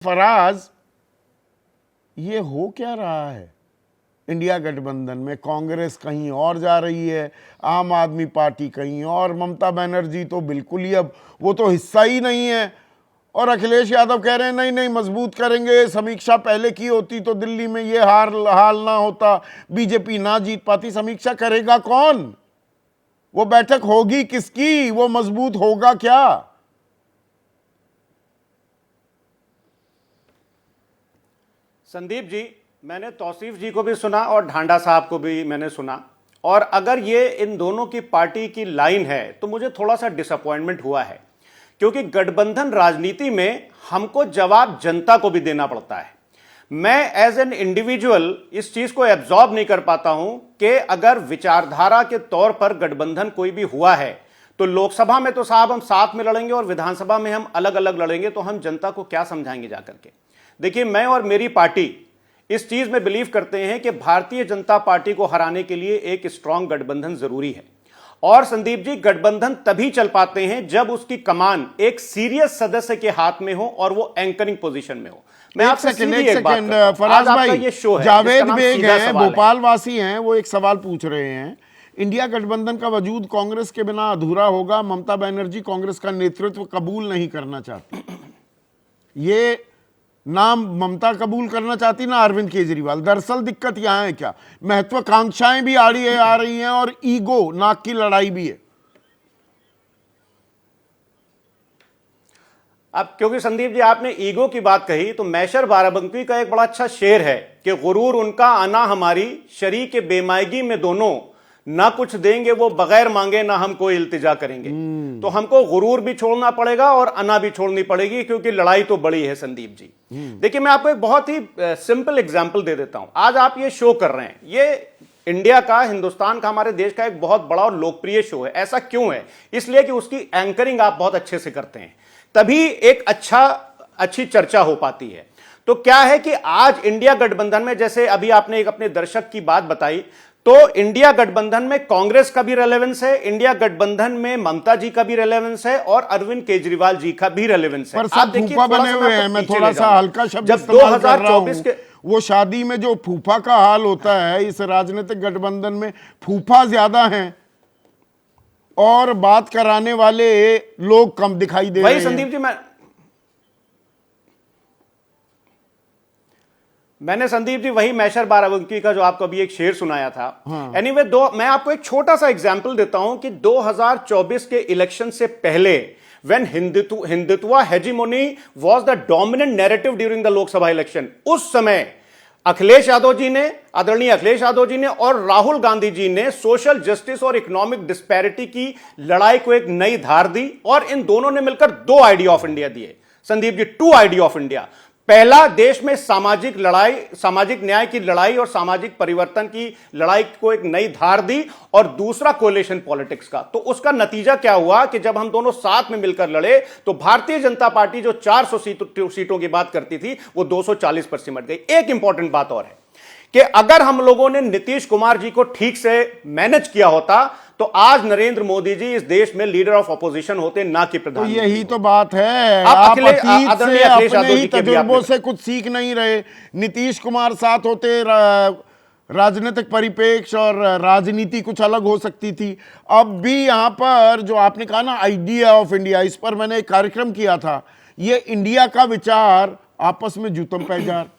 फराज, ये हो क्या रहा है? इंडिया गठबंधन में कांग्रेस कहीं और जा रही है, आम आदमी पार्टी कहीं और, ममता बनर्जी तो बिल्कुल ही अब वो तो हिस्सा ही नहीं है, और अखिलेश यादव कह रहे हैं नहीं नहीं मजबूत करेंगे, समीक्षा पहले की होती तो दिल्ली में ये हाल ना होता, बीजेपी ना जीत पाती। समीक्षा करेगा कौन? वो बैठक होगी किसकी? वो मजबूत होगा क्या? संदीप जी, मैंने तौसीफ जी को भी सुना और ढांडा साहब को भी मैंने सुना, और अगर ये इन दोनों की पार्टी की लाइन है तो मुझे थोड़ा सा डिसअपॉइंटमेंट हुआ है, क्योंकि गठबंधन राजनीति में हमको जवाब जनता को भी देना पड़ता है। मैं एज एन इंडिविजुअल इस चीज को एब्जॉर्ब नहीं कर पाता हूं कि अगर विचारधारा के तौर पर गठबंधन कोई भी हुआ है तो लोकसभा में तो साहब हम साथ में लड़ेंगे और विधानसभा में हम अलग अलग लड़ेंगे, तो हम जनता को क्या समझाएंगे जाकर के? देखिए, मैं और मेरी पार्टी इस चीज में बिलीव करते हैं कि भारतीय जनता पार्टी को हराने के लिए एक स्ट्रांग गठबंधन जरूरी है। और संदीप जी, गठबंधन तभी चल पाते हैं जब उसकी कमान एक सीरियस सदस्य के हाथ में हो और वो एंकरिंग पोजीशन में हो। मैं आपसे एक सेकंड फराज भाई, ये शो है, जावेद बेग हैं, भोपाल वासी हैं, वो एक सवाल पूछ रहे हैं, इंडिया गठबंधन का वजूद कांग्रेस के बिना अधूरा होगा, ममता बनर्जी कांग्रेस का नेतृत्व कबूल नहीं करना चाहती। ये ना ममता कबूल करना चाहती ना अरविंद केजरीवाल। दरअसल दिक्कत यहां है क्या, महत्वाकांक्षाएं भी आ रही हैं और ईगो, नाक की लड़ाई भी है। अब क्योंकि संदीप जी आपने ईगो की बात कही, तो मैशर बाराबंकी का एक बड़ा अच्छा शेर है कि गुरूर उनका आना हमारी, शरीक बेमायगी में दोनों, ना कुछ देंगे वो बगैर मांगे, ना हम कोई इल्तिजा करेंगे। तो हमको गुरूर भी छोड़ना पड़ेगा और अना भी छोड़नी पड़ेगी, क्योंकि लड़ाई तो बड़ी है संदीप जी। देखिए, मैं आपको एक बहुत ही सिंपल एग्जांपल दे देता हूं। आज आप ये शो कर रहे हैं, ये इंडिया का, हिंदुस्तान का, हमारे देश का एक बहुत बड़ा और लोकप्रिय शो है। ऐसा क्यों है? इसलिए कि उसकी एंकरिंग आप बहुत अच्छे से करते हैं, तभी एक अच्छी चर्चा हो पाती है। तो क्या है कि आज इंडिया गठबंधन में, जैसे अभी आपने एक अपने दर्शक की बात बताई, तो इंडिया गठबंधन में कांग्रेस का भी रेलेवेंस है, इंडिया गठबंधन में ममता जी का भी रेलेवेंस है और अरविंद केजरीवाल जी का भी रेलेवेंस है। आप देखिए, बने हुए हैं, मैं थोड़ा सा हल्का शब्द जब 2024 के वो शादी में जो फूफा का हाल होता है, इस राजनीतिक गठबंधन में फूफा ज्यादा हैं और बात कराने वाले लोग कम दिखाई दे रहे हैं। संदीप जी, मैंने संदीप जी वही मैशर बाराबंकी का जो आपको अभी एक शेर सुनाया था। एनीवे, मैं आपको एक छोटा सा एग्जांपल देता हूं कि 2024 के इलेक्शन से पहले, when Hindutva hegemony was the dominant narrative during the Lok Sabha election, उस समय अखिलेश यादव जी ने, आदरणीय अखिलेश यादव जी ने और राहुल गांधी जी ने सोशल जस्टिस और इकोनॉमिक डिस्पैरिटी की लड़ाई को एक नई धार दी, और इन दोनों ने मिलकर 2 आइडिया ऑफ इंडिया दिए Sandeep ji, 2 idea of India. पहला, देश में सामाजिक लड़ाई, सामाजिक न्याय की लड़ाई और सामाजिक परिवर्तन की लड़ाई को एक नई धार दी, और दूसरा कोलिशन पॉलिटिक्स का। तो उसका नतीजा क्या हुआ कि जब हम दोनों साथ में मिलकर लड़े तो भारतीय जनता पार्टी जो 400 सीटों की बात करती थी वो 240 पर सिमट गई। एक इंपॉर्टेंट बात और है कि अगर हम लोगों ने नीतीश कुमार जी को ठीक से मैनेज किया होता तो आज नरेंद्र मोदी जी इस देश में लीडर ऑफ ऑपोजिशन होते, ना कि प्रधानमंत्री। तो यही तो बात है, आप अतीत से, अपने ही तजुर्बों से कुछ सीख नहीं रहे। नीतीश कुमार साथ होते, राजनीतिक परिप्रेक्ष्य और राजनीति कुछ अलग हो सकती थी। अब भी यहाँ पर जो आपने कहा ना, आइडिया ऑफ इंडिया, इस पर मैंने एक कार्यक्रम किया था। ये इंडिया का विचार आपस में जूतम पैजार,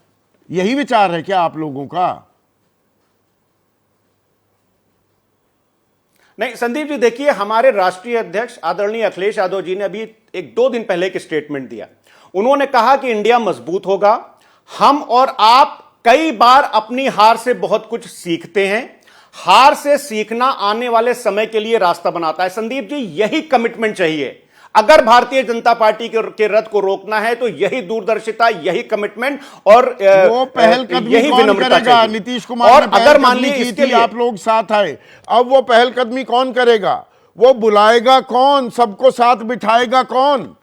यही विचार है क्या आप लोगों का? नहीं संदीप जी, देखिए, हमारे राष्ट्रीय अध्यक्ष आदरणीय अखिलेश यादव जी ने अभी 1-2 दिन पहले एक स्टेटमेंट दिया। उन्होंने कहा कि इंडिया मजबूत होगा। हम और आप कई बार अपनी हार से बहुत कुछ सीखते हैं, हार से सीखना आने वाले समय के लिए रास्ता बनाता है। संदीप जी, यही कमिटमेंट चाहिए। अगर भारतीय जनता पार्टी के रथ को रोकना है तो यही दूरदर्शिता, यही कमिटमेंट और वो पहलकदमी कौन करेगा? नीतीश कुमार और अगर मान लीजिए इसके लिए आप लोग साथ आए, अब वो पहलकदमी कौन करेगा? वो बुलाएगा कौन? सबको साथ बिठाएगा कौन?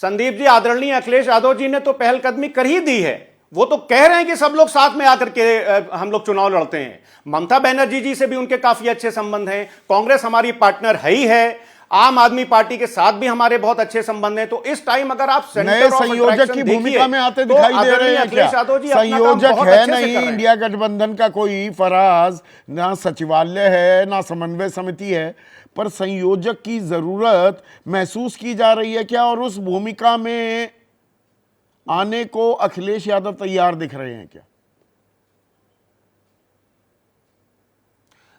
संदीप जी, आदरणीय अखिलेश यादव जी ने तो पहलकदमी कर ही दी है। वो तो कह रहे हैं कि सब लोग साथ में आकर के हम लोग चुनाव लड़ते हैं। ममता बनर्जी जी से भी उनके काफी अच्छे संबंध हैं, कांग्रेस हमारी पार्टनर है ही है। आम आदमी पार्टी के साथ भी हमारे बहुत अच्छे संबंध हैं। तो इस टाइम अगर आप नए संयोजक की भूमिका में आते दिखाई दे रहे हैं क्या? संयोजक है नहीं इंडिया गठबंधन का कोई फराज, ना सचिवालय है ना समन्वय समिति है, पर संयोजक की जरूरत महसूस की जा रही है क्या? और उस भूमिका में आने को अखिलेश यादव तैयार दिख रहे हैं क्या?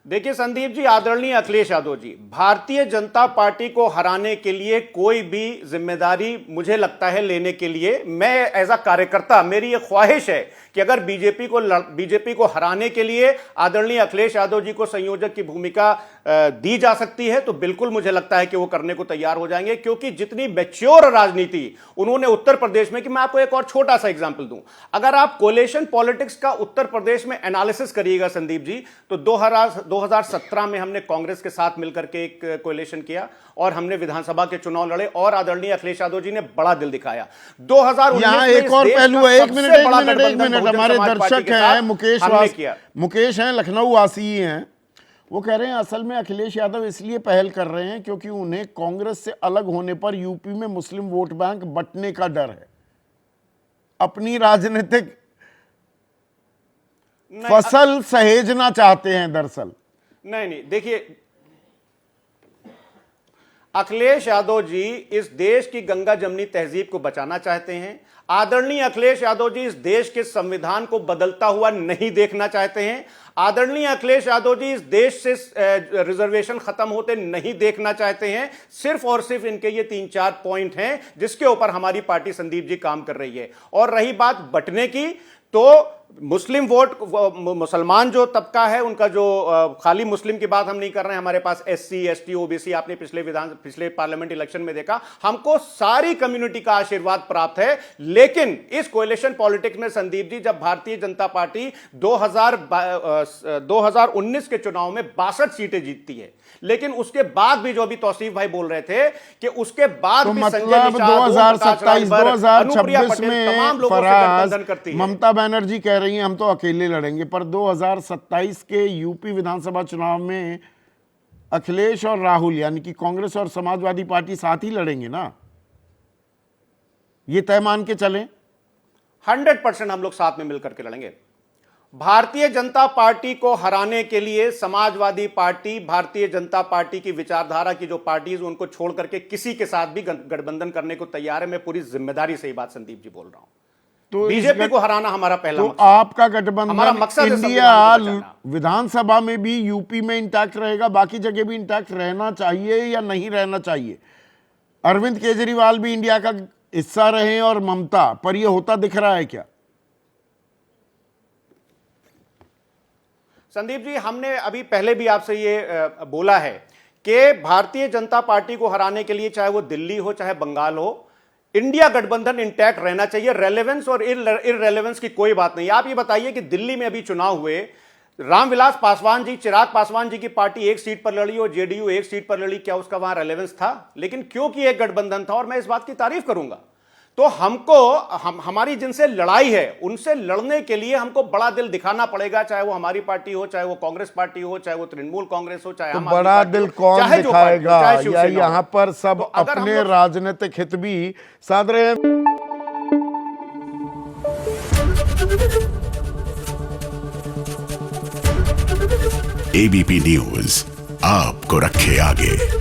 देखिए संदीप जी, आदरणीय अखिलेश यादव जी, भारतीय जनता पार्टी को हराने के लिए कोई भी जिम्मेदारी मुझे लगता है लेने के लिए, मैं एज अ कार्यकर्ता मेरी ये ख्वाहिश है कि अगर बीजेपी को हराने के लिए आदरणीय अखिलेश यादव जी को संयोजक की भूमिका दी जा सकती है तो बिल्कुल मुझे लगता है कि वो करने को तैयार हो जाएंगे, क्योंकि जितनी मैच्योर राजनीति उन्होंने उत्तर प्रदेश में, कि मैं आपको एक और छोटा सा एग्जांपल दूं, अगर आप कोलेशन पॉलिटिक्स का उत्तर प्रदेश में एनालिसिस करिएगा संदीप जी, तो 2017 में हमने कांग्रेस के साथ मिलकर के एक कोलेशन किया और हमने विधानसभा के चुनाव लड़े और आदरणीय अखिलेश यादव जी ने बड़ा दिल दिखाया। 2019 में एक और पहलू है, एक मिनट हमारे दर्शक हैं, मुकेश हैं, लखनऊ वासी हैं, वो कह रहे हैं असल में अखिलेश यादव इसलिए पहल कर रहे हैं क्योंकि उन्हें कांग्रेस से अलग होने पर यूपी में मुस्लिम वोट बैंक बंटने का डर है, अपनी राजनीतिक फसल सहेजना चाहते हैं दरअसल। नहीं, देखिए अखिलेश यादव जी इस देश की गंगा जमनी तहजीब को बचाना चाहते हैं। आदरणीय अखिलेश यादव जी इस देश के संविधान को बदलता हुआ नहीं देखना चाहते हैं। आदरणीय अखिलेश यादव जी इस देश से रिजर्वेशन खत्म होते नहीं देखना चाहते हैं। सिर्फ और सिर्फ इनके ये 3-4 पॉइंट हैं जिसके ऊपर हमारी पार्टी संदीप जी काम कर रही है। और रही बात बंटने की, तो मुस्लिम वोट, मुसलमान जो तबका है उनका जो, खाली मुस्लिम की बात हम नहीं कर रहे हैं, हमारे पास एससी, एसटी, ओबीसी, आपने पिछले पार्लियामेंट इलेक्शन में देखा, हमको सारी कम्युनिटी का आशीर्वाद प्राप्त है। लेकिन इस कोएलिशन पॉलिटिक्स में संदीप जी, जब भारतीय जनता पार्टी 2019 के चुनाव में 62 सीटें जीतती है, लेकिन उसके बाद भी जो अभी तौसीफ भाई बोल रहे थे कि उसके बाद तो भी मतलब 2027-2026 में फराज, ममता बनर्जी कह रही हैं हम तो अकेले लड़ेंगे, पर 2027 के यूपी विधानसभा चुनाव में अखिलेश और राहुल यानी कि कांग्रेस और समाजवादी पार्टी साथ ही लड़ेंगे ना, ये तय मान के चलें? 100% हम लोग साथ में मिलकर के लड़ेंगे। भारतीय जनता पार्टी को हराने के लिए समाजवादी पार्टी, भारतीय जनता पार्टी की विचारधारा की जो पार्टीज, उनको छोड़ करके किसी के साथ भी गठबंधन करने को तैयार है। मैं पूरी जिम्मेदारी से ही बात संदीप जी बोल रहा हूं। तो बीजेपी को हराना हमारा पहला मकसद। आपका गठबंधन इंडिया विधानसभा में भी यूपी में इंटैक्ट रहेगा, बाकी जगह भी इंटैक्ट रहना चाहिए या नहीं रहना चाहिए? अरविंद केजरीवाल भी इंडिया का हिस्सा रहे और ममता, पर यह होता दिख रहा है क्या? संदीप जी, हमने अभी पहले भी आपसे ये बोला है कि भारतीय जनता पार्टी को हराने के लिए चाहे वो दिल्ली हो चाहे बंगाल हो, इंडिया गठबंधन इंटैक्ट रहना चाहिए। रेलेवेंस और इररेलेवेंस की कोई बात नहीं। आप ये बताइए कि दिल्ली में अभी चुनाव हुए, रामविलास पासवान जी, चिराग पासवान जी की पार्टी एक सीट पर लड़ी और जेडीयू एक सीट पर लड़ी, क्या उसका वहां रेलेवेंस था? लेकिन क्योंकि एक गठबंधन था, और मैं इस बात की तारीफ करूंगा। तो हमारी जिनसे लड़ाई है उनसे लड़ने के लिए हमको बड़ा दिल दिखाना पड़ेगा, चाहे वो हमारी पार्टी हो, चाहे वो कांग्रेस पार्टी हो, चाहे वो तृणमूल कांग्रेस हो, चाहे तो बड़ा दिल कौन दिखाएगा? या यहाँ पर सब अपने राजनीतिक हित भी साध रहे हैं। एबीपी न्यूज आपको रखे आगे।